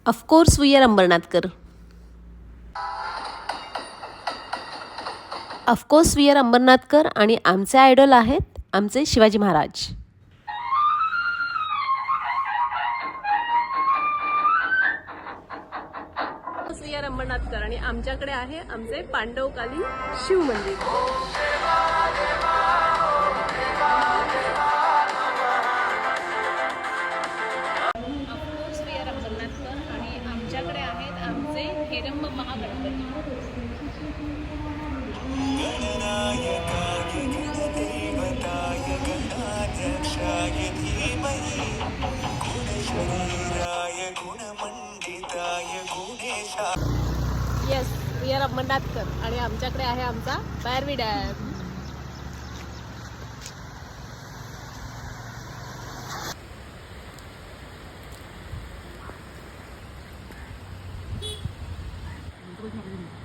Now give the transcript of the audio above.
Of course we are अंबरनाथकर. Of course we are अंबरनाथकर आणि आमचे आयडॉल आहेत आमचे शिवाजी महाराज. वी आर अंबरनाथकर आणि आमच्याकडे आहे आमचे पांडवकालीन शिव मंदिर. ऑफकोर्स वी आर अंबरनाथकर आणि आमच्याकडे आहेत आमचे Heramb Mahaganpati. Yes we are अंबरनाथकर आणि आमच्याकडे आहे आमचा बारवी डॅम. Terus